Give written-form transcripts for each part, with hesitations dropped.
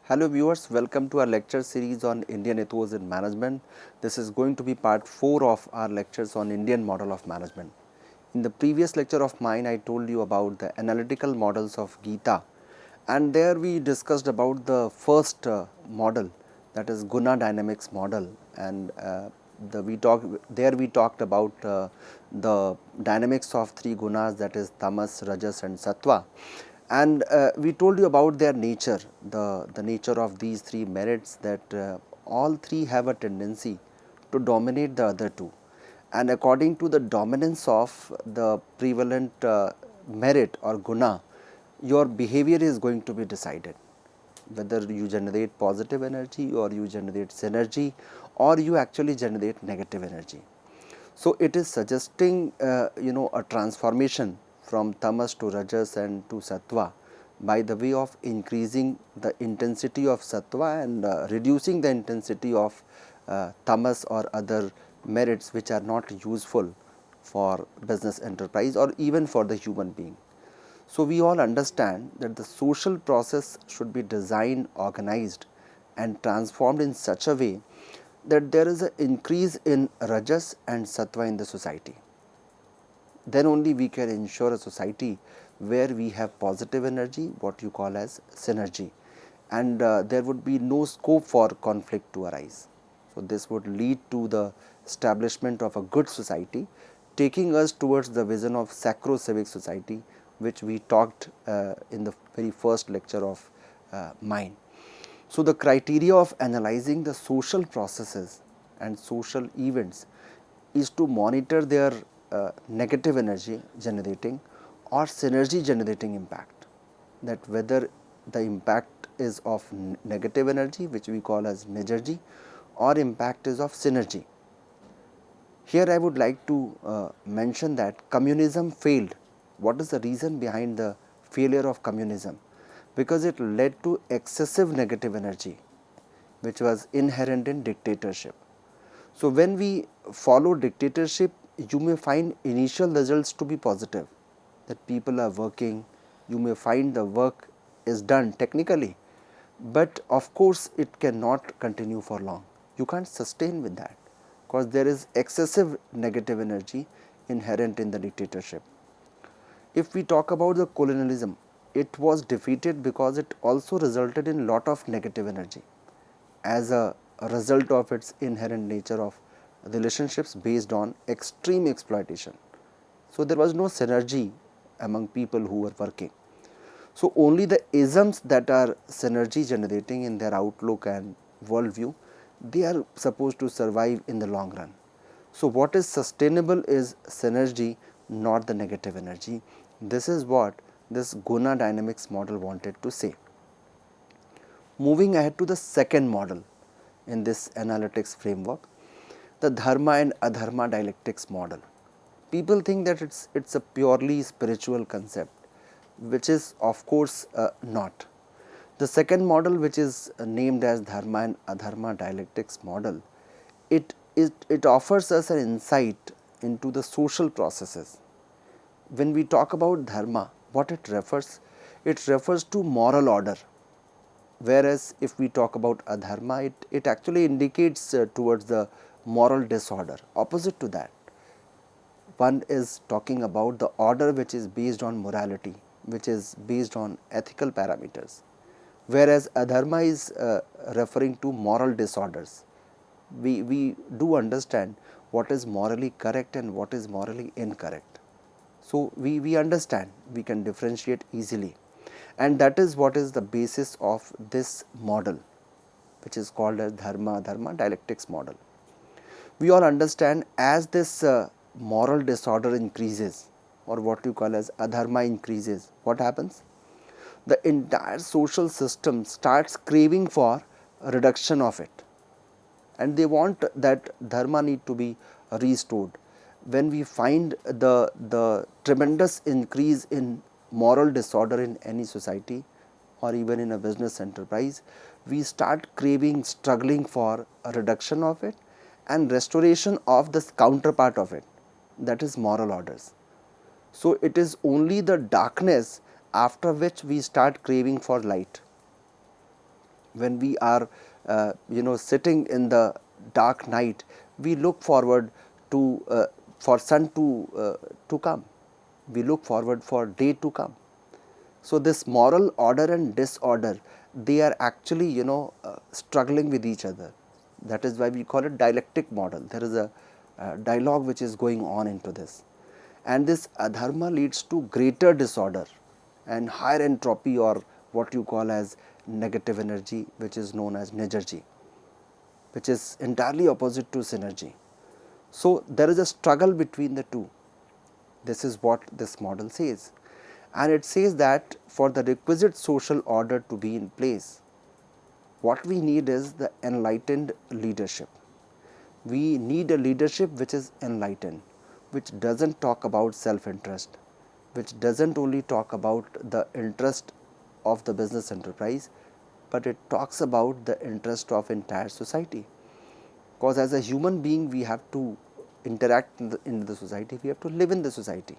Hello viewers, welcome to our lecture series on Indian ethos in management. This is going to be part 4 of our lectures on Indian model of management. In the previous lecture of mine, I told you about the analytical models of Gita, and there we discussed about the first model, that is Guna dynamics model, and we talked about the dynamics of three gunas, that is tamas, rajas and sattva, and we told you about their nature, the nature of these three merits, that all three have a tendency to dominate the other two, and according to the dominance of the prevalent merit or guna, your behavior is going to be decided, whether you generate positive energy or you generate synergy or you actually generate negative energy. So, it is suggesting a transformation from tamas to rajas and to sattva by the way of increasing the intensity of sattva and reducing the intensity of tamas or other merits which are not useful for business enterprise or even for the human being. So, we all understand that the social process should be designed, organized and transformed in such a way that there is an increase in rajas and sattva in the society. Then only we can ensure a society where we have positive energy, what you call as synergy, and there would be no scope for conflict to arise. So, this would lead to the establishment of a good society, taking us towards the vision of sacro-civic society, which we talked in the very first lecture of mine. So, the criteria of analyzing the social processes and social events is to monitor their negative energy generating or synergy generating impact, that whether the impact is of negative energy, which we call as nijargy, or impact is of synergy. Here I would like to mention that communism failed. What is the reason behind the failure of communism? Because it led to excessive negative energy, which was inherent in dictatorship. So, when we follow dictatorship, you may find initial results to be positive, that people are working, you may find the work is done technically, but of course, it cannot continue for long. You can't sustain with that, because there is excessive negative energy inherent in the dictatorship. If we talk about the colonialism, it was defeated because it also resulted in lot of negative energy as a result of its inherent nature of relationships based on extreme exploitation. So, there was no synergy among people who were working. So, only the isms that are synergy generating in their outlook and worldview, they are supposed to survive in the long run. So, what is sustainable is synergy, not the negative energy. This is what this guna dynamics model wanted to say. Moving ahead to the second model in this analytics framework, the dharma and adharma dialectics model. People think that it's a purely spiritual concept, which is of course not. The second model, which is named as dharma and adharma dialectics model, it offers us an insight into the social processes. When we talk about dharma, what it refers? It refers to moral order, whereas if we talk about adharma, it actually indicates towards the moral disorder, opposite to that. One is talking about the order which is based on morality, which is based on ethical parameters, whereas adharma is referring to moral disorders. We do understand what is morally correct and what is morally incorrect. So, we understand, we can differentiate easily, and that is what is the basis of this model, which is called as dharma adharma dialectics model. We all understand, as this moral disorder increases, or what you call as adharma increases, what happens? The entire social system starts craving for a reduction of it, and they want that dharma need to be restored. When we find the tremendous increase in moral disorder in any society or even in a business enterprise, we start craving, struggling for a reduction of it and restoration of the counterpart of it, that is moral orders. So, it is only the darkness after which we start craving for light. When we are sitting in the dark night, we look forward to for sun to come, we look forward for day to come. So this moral order and disorder, they are actually struggling with each other. That is why we call it dialectic model. There is a dialogue which is going on into this, and this adharma leads to greater disorder and higher entropy, or what you call as negative energy, which is known as negergy, which is entirely opposite to synergy. So there is a struggle between the two. This is what this model says, and it says that for the requisite social order to be in place, what we need is the enlightened leadership. We need a leadership which is enlightened, which doesn't talk about self-interest, which doesn't only talk about the interest of the business enterprise, but it talks about the interest of entire society. Because as a human being, we have to interact in the society, we have to live in the society.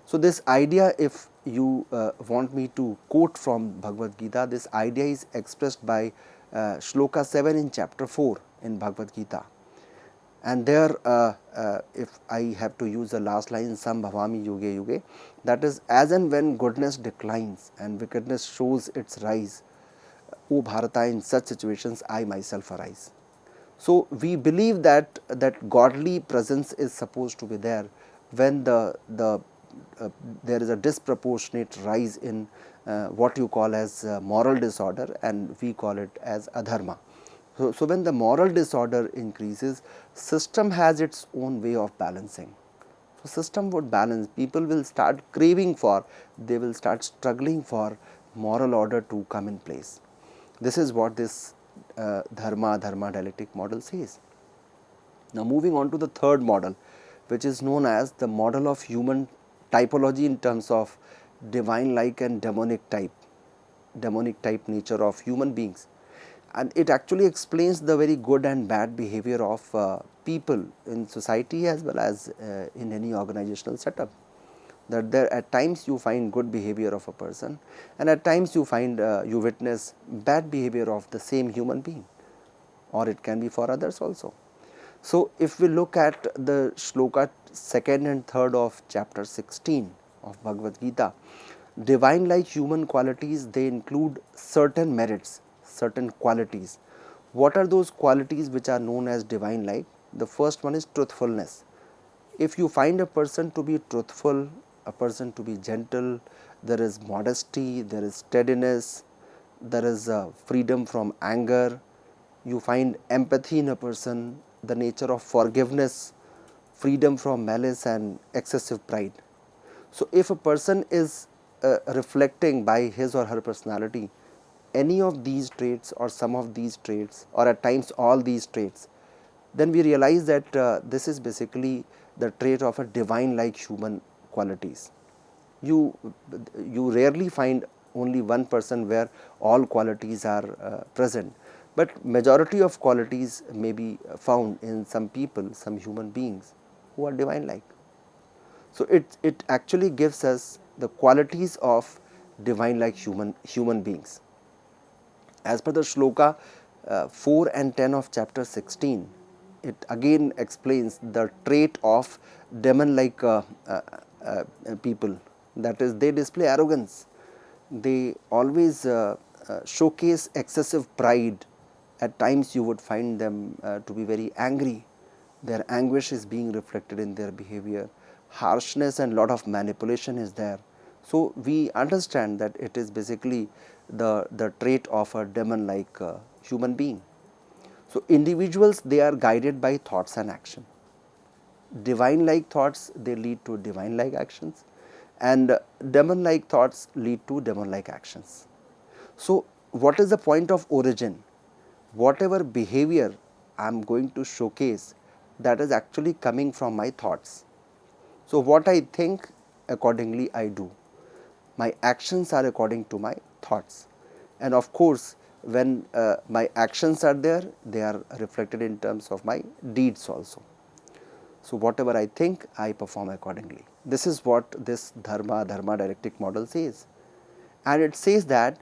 So this idea, if you want me to quote from Bhagavad Gita, this idea is expressed by Shloka 7 in chapter 4 in Bhagavad Gita. And there, if I have to use the last line, Sam Bhavami Yuge Yuge, that is, as and when goodness declines and wickedness shows its rise, O Bharata, in such situations I myself arise. So we believe that godly presence is supposed to be there when there is a disproportionate rise in what you call as moral disorder, and we call it as adharma. So when the moral disorder increases, system has its own way of balancing. So system would balance, people will start craving for, they will start struggling for moral order to come in place. This is what this dharma dialectic model says. Now moving on to the third model, which is known as the model of human typology in terms of divine like and demonic type nature of human beings. And it actually explains the very good and bad behavior of people in society as well as in any organizational setup. That there at times you find good behavior of a person, and at times you find you witness bad behavior of the same human being, or it can be for others also. So if we look at the shloka 2nd and 3rd of chapter 16 of Bhagavad Gita, divine like human qualities, they include certain merits, certain qualities. What are those qualities which are known as divine like? The first one is truthfulness. If you find a person to be truthful, a person to be gentle, there is modesty, there is steadiness, there is freedom from anger, you find empathy in a person, the nature of forgiveness, freedom from malice and excessive pride. So if a person is reflecting by his or her personality any of these traits or some of these traits, or at times all these traits, then we realize that this is basically the trait of a divine like human qualities. You rarely find only one person where all qualities are present, but majority of qualities may be found in some people, some human beings who are divine like. So it actually gives us the qualities of divine like human beings. As per the shloka 4 and 10 of chapter 16, it again explains the trait of demon like people, that is, they display arrogance, they always showcase excessive pride. At times you would find them to be very angry, their anguish is being reflected in their behavior, harshness and lot of manipulation is there. So we understand that it is basically the trait of a demon like human being. So individuals, they are guided by thoughts and action. Divine like thoughts, they lead to divine like actions, and demon like thoughts lead to demon like actions. So what is the point of origin? Whatever behavior I am going to showcase, that is actually coming from my thoughts. So what I think, accordingly I do. My actions are according to my thoughts, and of course when my actions are there, they are reflected in terms of my deeds also. So whatever I think, I perform accordingly. This is what this dharma dialectic model says, and it says that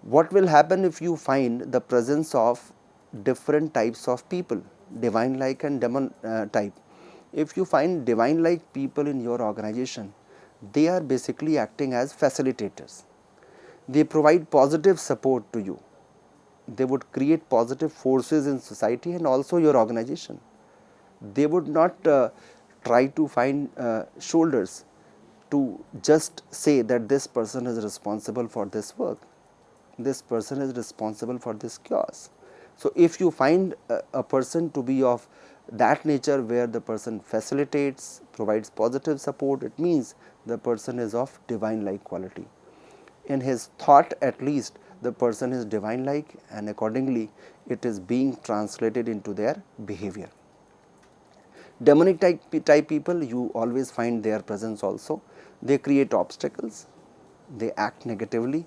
What will happen if you find the presence of different types of people, divine like and demon type? If you find divine like people in your organization, they are basically acting as facilitators. They provide positive support to you. They would create positive forces in society and also your organization. They would not try to find shoulders to just say that this person is responsible for this work, this person is responsible for this chaos. So, if you find a person to be of that nature where the person facilitates, provides positive support, it means the person is of divine like quality. In his thought, at least, the person is divine like, and accordingly it is being translated into their behavior. Demonic type people, you always find their presence also. They create obstacles, they act negatively,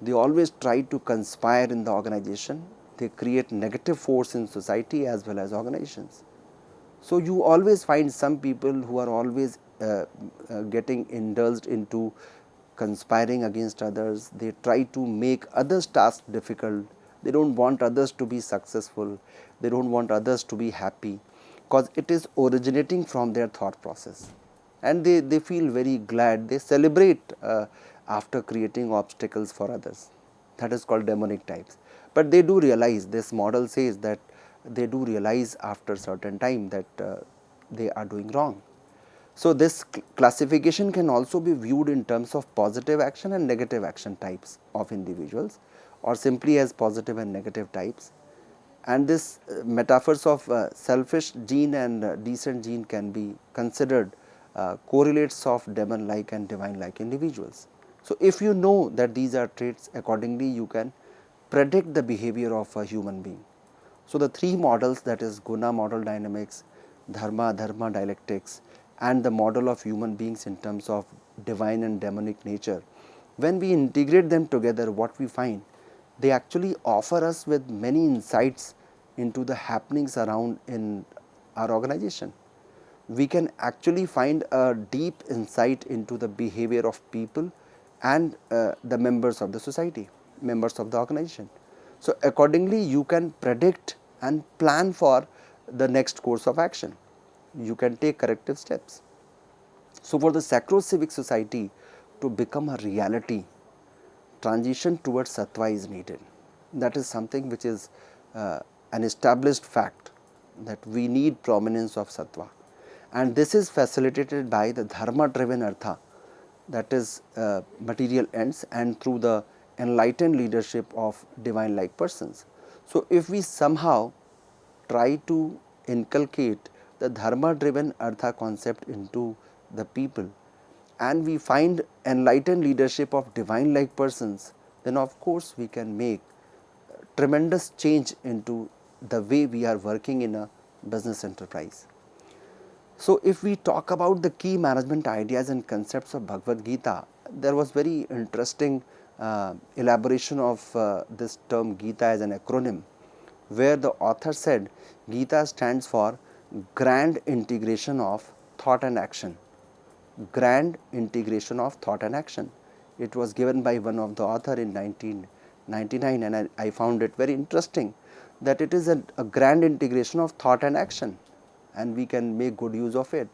they always try to conspire in the organization, they create negative force in society as well as organizations. So, you always find some people who are always getting indulged into conspiring against others. They try to make others' tasks difficult. They don't want others to be successful. They don't want others to be happy, because it is originating from their thought process. And they feel very glad. They celebrate after creating obstacles for others. That is called demonic types. But they do realize, this model says that they do realize after certain time that they are doing wrong. So, this classification can also be viewed in terms of positive action and negative action types of individuals, or simply as positive and negative types. And this metaphors of selfish gene and decent gene can be considered correlates of demon like and divine like individuals. So, if you know that these are traits, accordingly you can predict the behavior of a human being. So, the three models, that is guna model dynamics, dharma dialectics, and the model of human beings in terms of divine and demonic nature, when we integrate them together, what we find, they actually offer us with many insights into the happenings around in our organization. We can actually find a deep insight into the behavior of people and the members of the society, members of the organization. So, accordingly you can predict and plan for the next course of action. You can take corrective steps. So, for the sacro civic society to become a reality, transition towards sattva is needed. That is something which is an established fact, that we need prominence of sattva, and this is facilitated by the dharma driven artha, that is material ends, and through the enlightened leadership of divine like persons. So, if we somehow try to inculcate the dharma driven artha concept into the people, and we find enlightened leadership of divine like persons, then of course we can make tremendous change into the way we are working in a business enterprise. So, if we talk about the key management ideas and concepts of Bhagavad Gita, there was very interesting elaboration of this term Gita as an acronym, where the author said Gita stands for grand integration of thought and action. Grand integration of thought and action. It was given by one of the author in 1999, and I found it very interesting that it is a grand integration of thought and action, and we can make good use of it.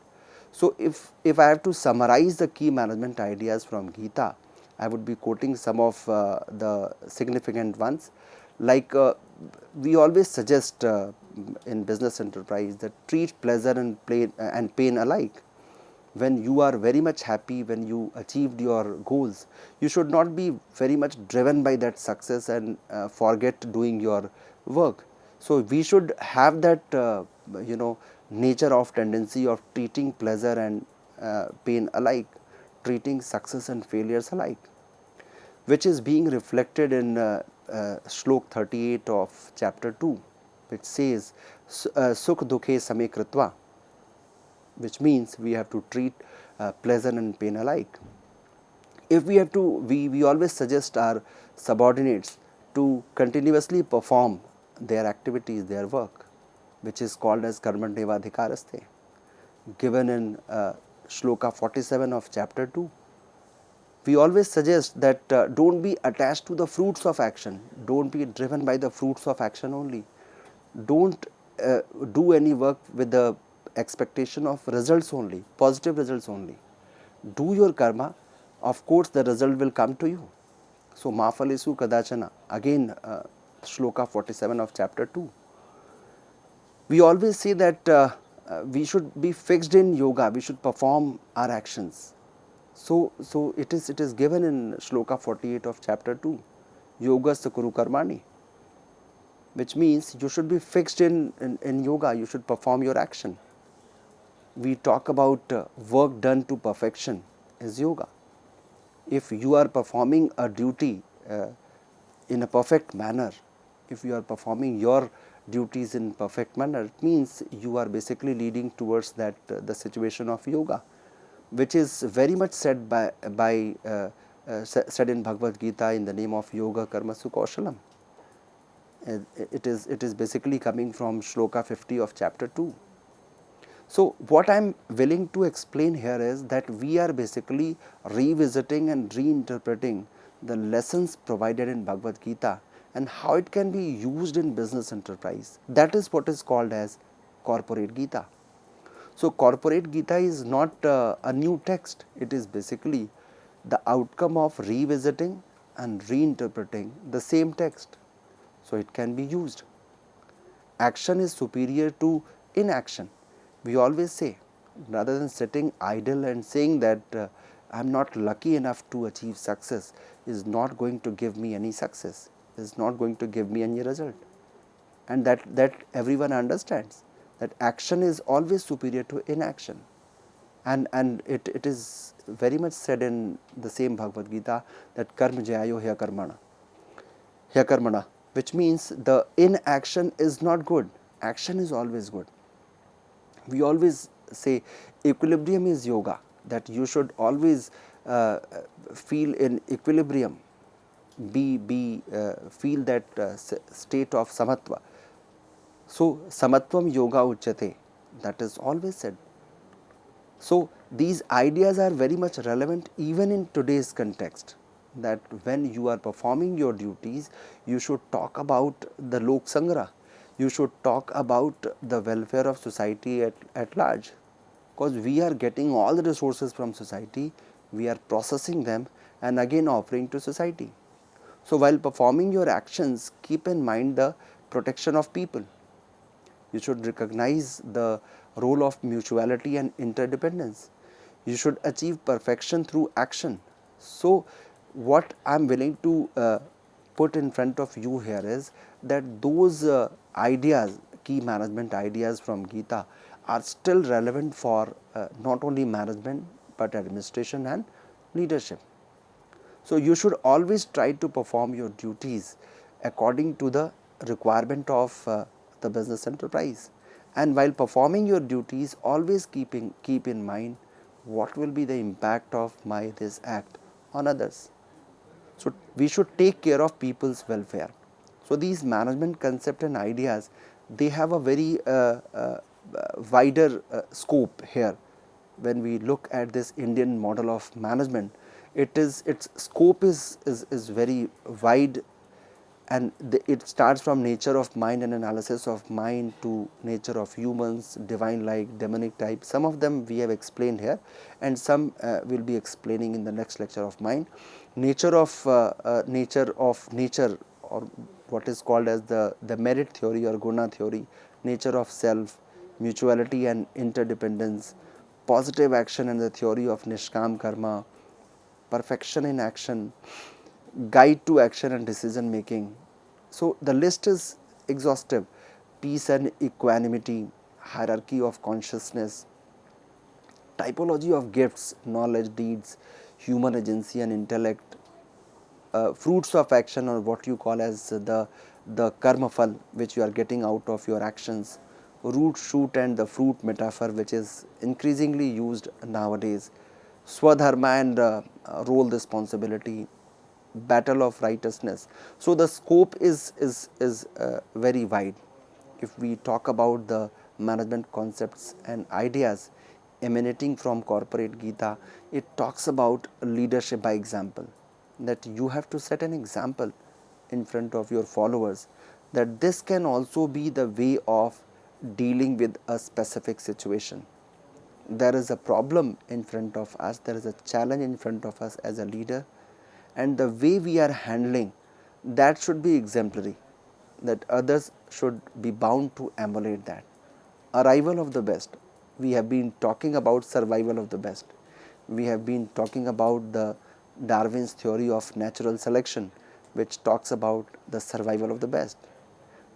So, if I have to summarize the key management ideas from Gita, I would be quoting some of the significant ones, like we always suggest in business enterprise that treat pleasure and pain alike. When you are very much happy, when you achieved your goals, you should not be very much driven by that success and forget doing your work. So, we should have that nature of tendency of treating pleasure and pain alike, treating success and failures alike, which is being reflected in Shlok 38 of chapter 2, which says Sukh Dukhe Same Kritva, which means we have to treat pleasure and pain alike. If we have to, we always suggest our subordinates to continuously perform their activities, their work, which is called as Karmanyevadhikaraste, given in Shloka 47 of chapter 2. We always suggest that don't be attached to the fruits of action, don't be driven by the fruits of action only, don't do any work with the expectation of results only, positive results only. Do your karma, of course the result will come to you. So mafalesu kadachana, again shloka 47 of chapter 2. We always say that we should be fixed in yoga, we should perform our actions. So it is given in shloka 48 of chapter 2, yoga sakuru karmani, which means you should be fixed in yoga, you should perform your action. We talk about work done to perfection is yoga. If you are performing a duty in a perfect manner, if you are performing your duties in perfect manner, it means you are basically leading towards that the situation of yoga, which is very much said said in Bhagavad Gita in the name of yoga karmasu kaushalam. It is basically coming from shloka 50 of chapter 2. So what I am willing to explain here is that we are basically revisiting and reinterpreting the lessons provided in Bhagavad Gita and how it can be used in business enterprise. That is what is called as corporate Gita. So corporate Gita is not a new text, it is basically the outcome of revisiting and reinterpreting the same text. So it can be used. Action is superior to inaction. We always say, rather than sitting idle and saying that I am not lucky enough to achieve success, is not going to give me any success, is not going to give me any result. And that everyone understands that action is always superior to inaction. And it is very much said in the same Bhagavad Gita that karma jayo hya karmana, which means the inaction is not good, action is always good. We always say equilibrium is yoga, that you should always feel in equilibrium, feel that state of samatva. So samatvam yoga uchyate, that is always said. So these ideas are very much relevant even in today's context, that when you are performing your duties, you should talk about the lok sangra, you should talk about the welfare of society at large, because we are getting all the resources from society, we are processing them and again offering to society. So while performing your actions, keep in mind the protection of people. You should recognize the role of mutuality and interdependence. You should achieve perfection through action. So what I am willing to put in front of you here is that those ideas, key management ideas from Gita, are still relevant for not only management but administration and leadership. So you should always try to perform your duties according to the requirement of the business enterprise, and while performing your duties, always keep in mind what will be the impact of this act on others. So we should take care of people's welfare. So these management concept and ideas, they have a very wider scope here. When we look at this Indian model of management, its scope is very wide, and it starts from nature of mind and analysis of mind to nature of humans, divine like, demonic type. Some of them we have explained here, and some will be explaining in the next lecture of mind. Nature of nature, or what is called as the merit theory or guna theory, nature of self, mutuality and interdependence, positive action and the theory of nishkam karma, perfection in action, guide to action and decision making. So the list is exhaustive. Peace and equanimity, hierarchy of consciousness, typology of gifts, knowledge, deeds, human agency and intellect, fruits of action, or what you call as the karma phal, which you are getting out of your actions, root, shoot and the fruit metaphor, which is increasingly used nowadays, swadharma and role responsibility, battle of righteousness. So the scope is very wide. If we talk about the management concepts and ideas, emanating from corporate Gita, it talks about leadership by example, that you have to set an example in front of your followers, that this can also be the way of dealing with a specific situation. There is a problem in front of us, there is a challenge in front of us as a leader, and the way we are handling that should be exemplary, that others should be bound to emulate that. Arrival of the best. We have been talking about survival of the best. We have been talking about the Darwin's theory of natural selection, which talks about the survival of the best.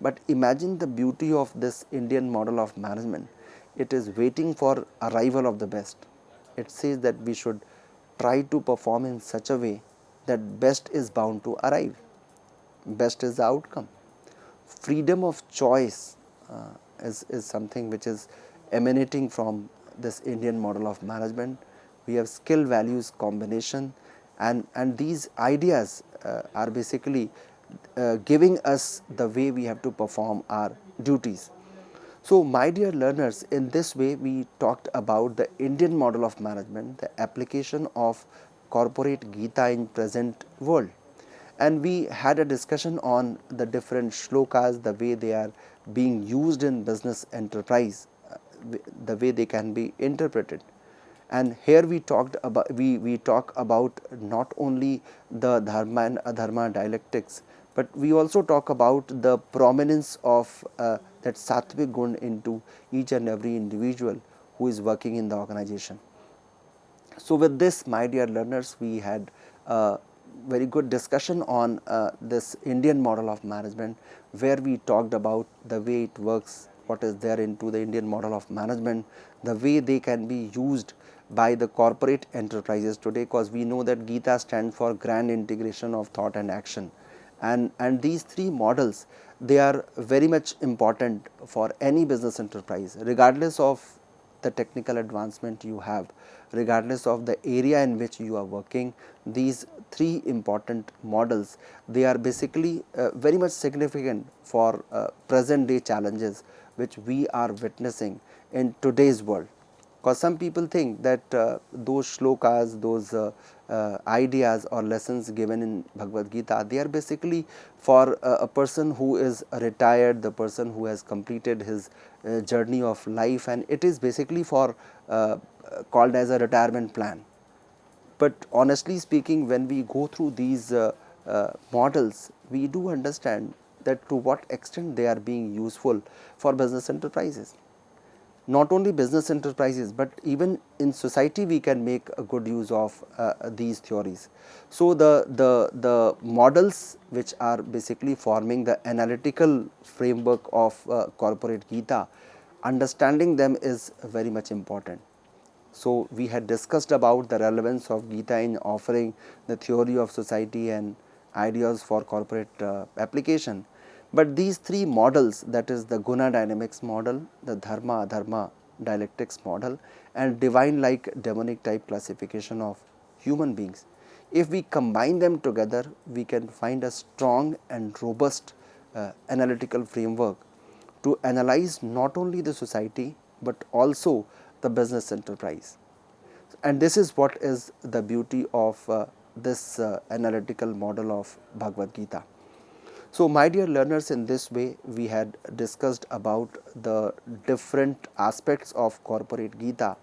But imagine the beauty of this Indian model of management. It is waiting for arrival of the best. It says that we should try to perform in such a way that best is bound to arrive. Best is the outcome. Freedom of choice is something which is emanating from this Indian model of management. We have skill values combination, and these ideas are basically giving us the way we have to perform our duties. So, my dear learners, in this way we talked about the Indian model of management, the application of corporate Gita in present world, and we had a discussion on the different shlokas, the way they are being used in business enterprise, the way they can be interpreted. And here we talked about we talk about not only the dharma and adharma dialectics, but we also talk about the prominence of that sattvic gun into each and every individual who is working in the organization. So, with this, my dear learners, we had a very good discussion on this Indian model of management, where we talked about the way it works, what is there into the Indian model of management, the way they can be used by the corporate enterprises today, because we know that Gita stands for grand integration of thought and action. And these three models, they are very much important for any business enterprise, regardless of the technical advancement you have, regardless of the area in which you are working. These three important models, they are basically very much significant for present day challenges which we are witnessing in today's world. Because some people think that those shlokas, those ideas or lessons given in Bhagavad Gita, they are basically for a person who is retired, the person who has completed his journey of life, and it is basically for called as a retirement plan. But honestly speaking, when we go through these models, we do understand that to what extent they are being useful for business enterprises. Not only business enterprises, but even in society we can make a good use of these theories. So, the models which are basically forming the analytical framework of corporate Gita, understanding them is very much important. So, we had discussed about the relevance of Gita in offering the theory of society and ideas for corporate application. But these three models, that is the guna dynamics model, the dharma adharma dialectics model, and divine like demonic type classification of human beings, if we combine them together, we can find a strong and robust analytical framework to analyze not only the society, but also the business enterprise. And this is what is the beauty of this analytical model of Bhagavad Gita. So, my dear learners, in this way we had discussed about the different aspects of corporate Gita,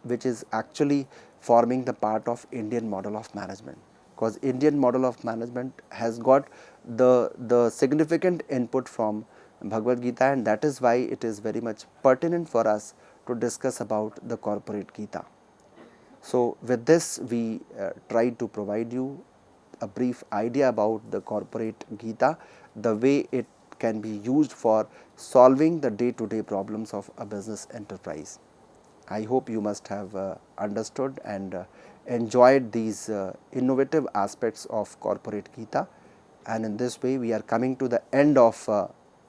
which is actually forming the part of Indian model of management, because Indian model of management has got the significant input from Bhagavad Gita, and that is why it is very much pertinent for us to discuss about the corporate Gita. So, with this we try to provide you a brief idea about the corporate Gita, the way it can be used for solving the day-to-day problems of a business enterprise. I hope you must have understood and enjoyed these innovative aspects of corporate Gita, and in this way we are coming to the end of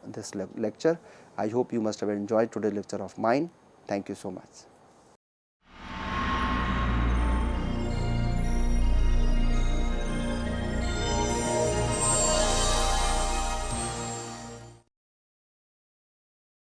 this lecture. I hope you must have enjoyed today's lecture of mine. Thank you so much.